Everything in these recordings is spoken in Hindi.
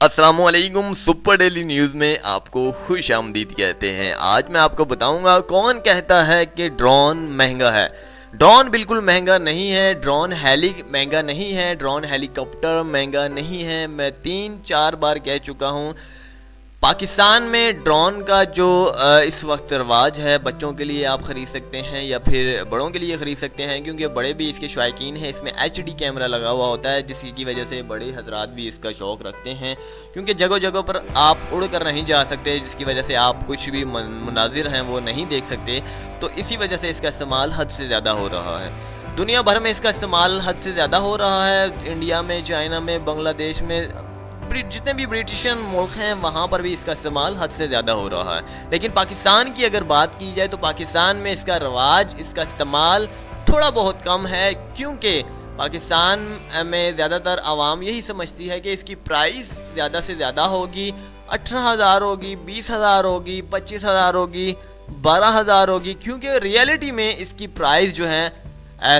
अस्सलामुअलैकुम। सुपर डेली न्यूज़ में आपको खुश आमदीद कहते हैं। आज मैं आपको बताऊंगा कौन कहता है कि ड्रोन महंगा है। ड्रोन बिल्कुल महंगा नहीं है। ड्रोन हेली महंगा नहीं है। ड्रोन हेलीकॉप्टर महंगा नहीं है। मैं 3-4 बार कह चुका हूँ। पाकिस्तान में ड्रोन का जो इस वक्त रवाज है, बच्चों के लिए आप ख़रीद सकते हैं या फिर बड़ों के लिए ख़रीद सकते हैं, क्योंकि बड़े भी इसके शौकीन हैं। इसमें HD कैमरा लगा हुआ होता है, जिसकी वजह से बड़े हजरात भी इसका शौक़ रखते हैं, क्योंकि जगह जगह पर आप उड़ कर नहीं जा सकते, जिसकी वजह से आप कुछ भी मनाजिर हैं वो नहीं देख सकते। तो इसी वजह से इसका इस्तेमाल हद से ज़्यादा हो रहा है। दुनिया भर में इसका इस्तेमाल हद से ज़्यादा हो रहा है। इंडिया में, चाइना में, बांग्लादेश में, जितने भी ब्रिटिशन मुल्क हैं वहाँ पर भी इसका इस्तेमाल हद से ज़्यादा हो रहा है। लेकिन पाकिस्तान की अगर बात की जाए तो पाकिस्तान में इसका रवाज, इसका इस्तेमाल थोड़ा बहुत कम है, क्योंकि पाकिस्तान में ज़्यादातर आवाम यही समझती है कि इसकी प्राइस ज़्यादा से ज़्यादा होगी। 18,000 होगी, 20,000 होगी, 25,000 होगी, 12,000 होगी, क्योंकि रियलिटी में इसकी प्राइस जो है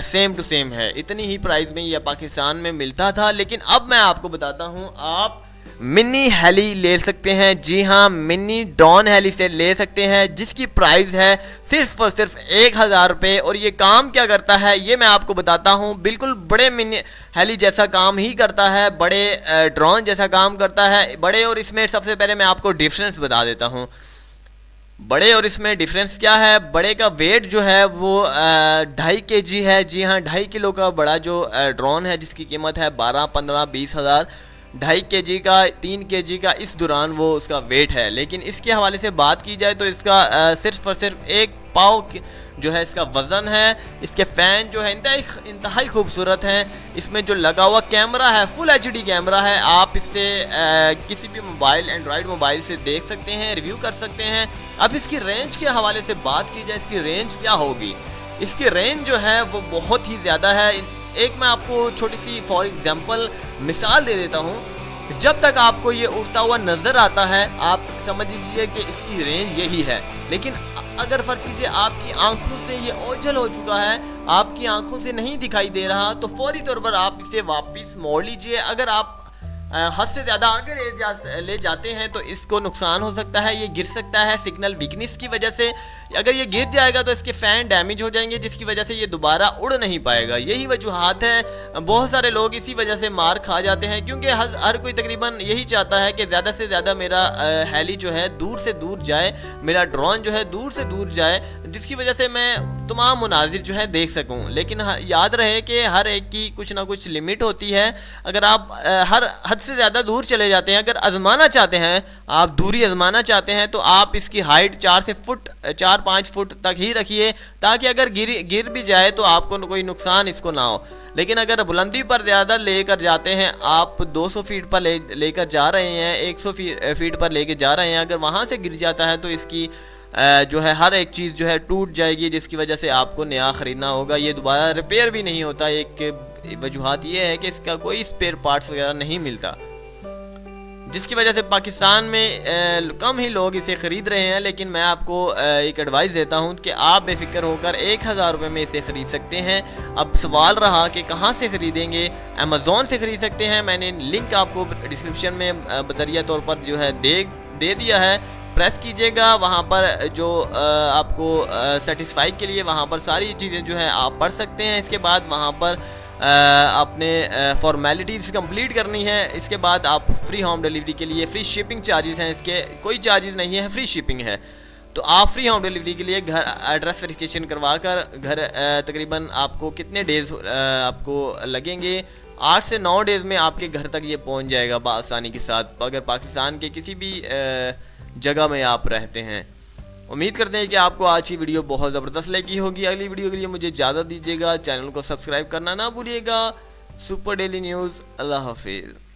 सेम टू सेम है। इतनी ही प्राइस में यह पाकिस्तान में मिलता था। लेकिन अब मैं आपको बताता हूँ, आप मिनी हेली ले सकते हैं। जी हाँ, मिनी ड्रोन हेली से ले सकते हैं, जिसकी प्राइस है सिर्फ और सिर्फ 1,000 रुपये। और ये काम क्या करता है ये मैं आपको बताता हूँ। बिल्कुल बड़े मिनी हेली जैसा काम ही करता है, बड़े ड्रोन जैसा काम करता है। बड़े और इसमें सबसे पहले मैं आपको डिफरेंस बता देता हूँ। बड़े और इसमें डिफरेंस क्या है। बड़े का वेट जो है वो 2.5 kg है। जी हाँ, 2.5 किलो का बड़ा जो ड्रोन है, जिसकी कीमत है 12, 15, 20 हज़ार। 2.5 kg का, 3 kg का इस दौरान वो उसका वेट है। लेकिन इसके हवाले से बात की जाए तो इसका सिर्फ और सिर्फ 1 पाव जो है इसका वज़न है। इसके फ़ैन जो है इंतहाई खूबसूरत हैं। इसमें जो लगा हुआ कैमरा है फुल HD कैमरा है। आप इससे किसी भी मोबाइल, एंड्रॉयड मोबाइल से देख सकते हैं, रिव्यू कर सकते हैं। अब इसकी रेंज के हवाले से बात की जाए, इसकी रेंज क्या होगी। इसकी रेंज जो है वो बहुत ही ज़्यादा है। एक मैं आपको छोटी सी फॉर एग्जांपल मिसाल दे देता हूँ। जब तक आपको ये उड़ता हुआ नज़र आता है, आप समझ लीजिए कि इसकी रेंज यही है। लेकिन अगर फ़र्ज़ कीजिए आपकी आंखों से ये ओझल हो चुका है, आपकी आंखों से नहीं दिखाई दे रहा, तो फौरी तौर पर आप इसे वापस मोड़ लीजिए। अगर आप हद से ज़्यादा आगे ले जाते हैं तो इसको नुकसान हो सकता है, ये गिर सकता है सिग्नल वीकनेस की वजह से। अगर ये गिर जाएगा तो इसके फ़ैन डैमेज हो जाएंगे, जिसकी वजह से ये दोबारा उड़ नहीं पाएगा। यही वजूहात है। बहुत सारे लोग इसी वजह से मार खा जाते हैं, क्योंकि हर कोई तकरीबन यही चाहता है कि ज़्यादा से ज़्यादा मेरा हेली जो है दूर से दूर जाए, मेरा ड्रोन जो है दूर से दूर जाए, जिसकी वजह से मैं तमाम मुनाजिर जो है देख सकूँ। लेकिन याद रहे कि हर एक की कुछ ना कुछ लिमिट होती है। अगर आप हर हद से ज़्यादा दूर चले जाते हैं, अगर आजमाना चाहते हैं, आप दूरी आजमाना चाहते हैं, तो आप इसकी हाइट 4-5 फुट तक ही रखिए, ताकि अगर गिर भी जाए तो आपको कोई नुकसान इसको ना हो। लेकिन अगर बुलंदी पर ज़्यादा लेकर जाते हैं, आप 200 फीट पर लेकर जा रहे हैं, 100 फीट पर लेकर जा रहे हैं, अगर वहाँ से गिर जाता है तो इसकी जो है हर एक चीज़ जो है टूट जाएगी, जिसकी वजह से आपको नया ख़रीदना होगा। ये दोबारा रिपेयर भी नहीं होता। एक वजूहात ये है कि इसका कोई स्पेयर पार्ट्स वगैरह नहीं मिलता, जिसकी वजह से पाकिस्तान में कम ही लोग इसे ख़रीद रहे हैं। लेकिन मैं आपको एक एडवाइस देता हूं कि आप बेफिक्र होकर 1,000 रुपये में इसे ख़रीद सकते हैं। अब सवाल रहा कि कहां से ख़रीदेंगे। अमेज़ॉन से ख़रीद सकते हैं। मैंने लिंक आपको डिस्क्रिप्शन में बदरिया तौर पर जो है दे दिया है। प्रेस कीजिएगा, वहाँ पर जो आपको सेटिस्फाई के लिए वहाँ पर सारी चीज़ें जो है आप पढ़ सकते हैं। इसके बाद वहाँ पर आपने फॉर्मेलिटीज़ कंप्लीट करनी है। इसके बाद आप फ्री होम डिलीवरी के लिए फ्री शिपिंग चार्जेस हैं, इसके कोई चार्जेस नहीं है, फ्री शिपिंग है। तो आप फ्री होम डिलीवरी के लिए घर एड्रेस वेरिफिकेशन करवा कर घर तकरीबन आपको कितने डेज़ आपको लगेंगे, 8 से 9 डेज़ में आपके घर तक ये पहुँच जाएगा बआसानी के साथ, अगर पाकिस्तान के किसी भी जगह में आप रहते हैं। उम्मीद करते हैं कि आपको आज की वीडियो बहुत ज़बरदस्त लगी होगी। अगली वीडियो के लिए मुझे इजाज़त दीजिएगा। चैनल को सब्सक्राइब करना ना भूलिएगा। Super daily news. अल्लाह हाफिज़।